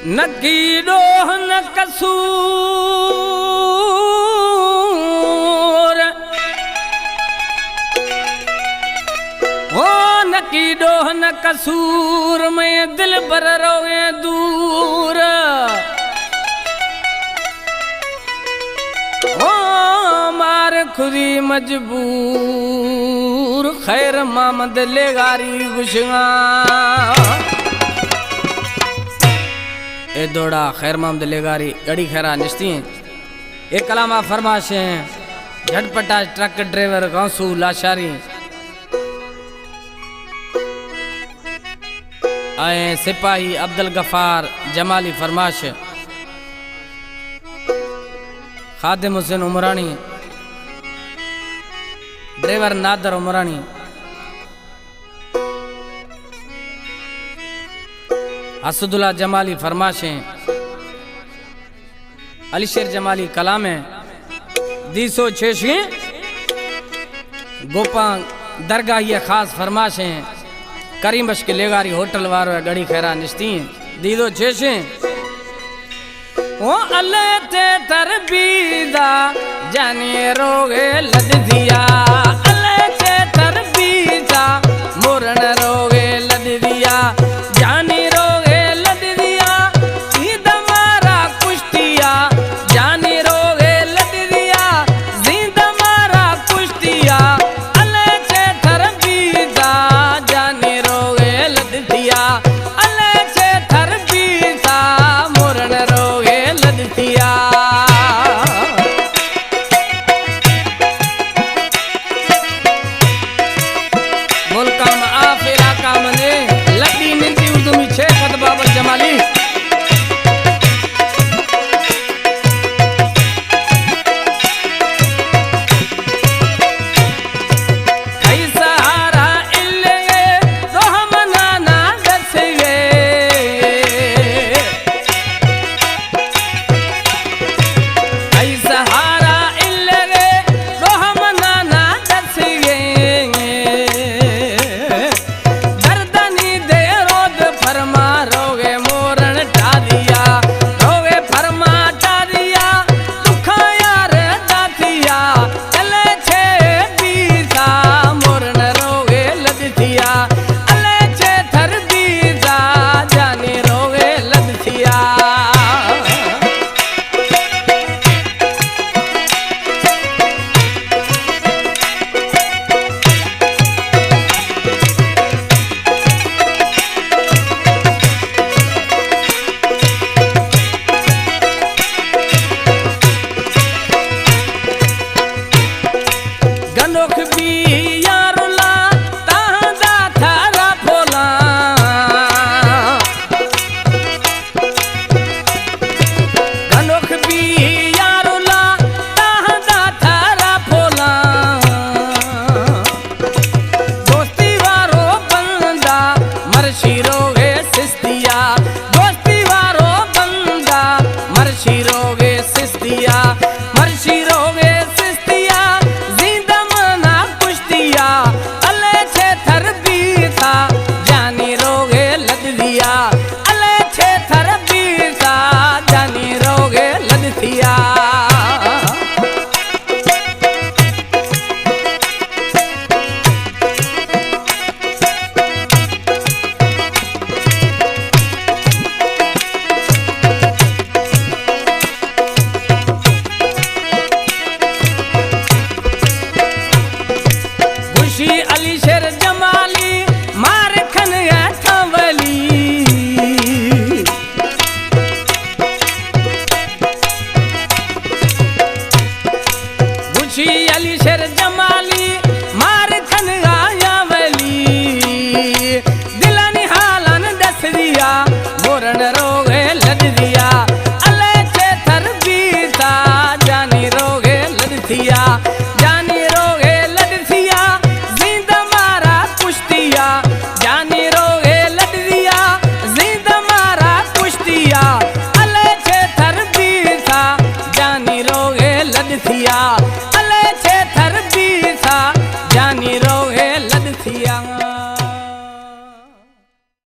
नकी डोह न कसूर हो नकी डोह न कसूर में दिल पर रोए दूर हो मार खुदी मजबूर खैर मामद लेगारी गुशगा ए दौड़ा खैर मामद लेगारी गड़ी खैरा निश्ती एक कलामा फरमाशे झटपटा ट्रक ड्राइवर गांसू लाशारी आए सिपाही अब्दुल गफार जमाली फरमाश खादिम हुसैन उमरानी ड्राइवर नादर उमरानी असदुल्ला जमाली फरमाशे अलीशेर जमाली कलामे दीसो छेशी गोपा दरगाह ये खास फरमाशे करीम बश के लेगारी होटल वारो गड़ी खैरा निश्ती दीदो छेशे ओ अल्लाह ते तरबीदा जाने रोगे लद दिया अल्लाह ते तरबीदा मोरन रोगे लद दिया जाने रोगे लद दिया ईद मारा कुश्तिया जाने रोगे लद दिया जिंद मारा कुश्तिया अल्लाह ते तरबीदा जाने रोगे लद दिया अल्लाह ते तरबीदा मोरन रोगे लद दिया मुल्कम आफिरा कामने लदी निंदी उर्दू में छे खत बाबर जमाली कई सहारा इल्ले तो हम नाना दसगे कई सहारा इल्ले तो हम नाना दसगे गर्दनी दे रोद फरमा रोगे मोरन टा दिया रोगे फरमा टा दिया दुखा यार दातिया चले छे बीसा मोरन रोगे लद दिया अले छे थर बीसा जाने रोगे लद दिया गंडोख भी यारुला तांदा थारा फोला गंडोख भी यारुला तांदा थारा फोला दोस्ती वारो बंदा मरशी रोगे सिस्तिया दोस्ती वारो बंदा मरशी रोगे सिस्तिया मरशी रोगे सिस्तिया जिंदा मना कुश्तिया अले छे थर बीता जानी रोगे लद दिया अले छे थर बीता जानी रोगे लद दिया खुशी अलीशेर जमाली मार खन थवली खुशी अलीशेर जमाली मार खन आयावली दिलानी हालन दस दिया मोरन रोगे लद दिया अले छे थर बीता जानी रोगे लद दिया जानी रोगे लद दिया जिंद मारा कुश्तिया जानी रोगे लद दिया जिंद मारा कुश्तिया अले छे थर बीता जानी रोगे लद दिया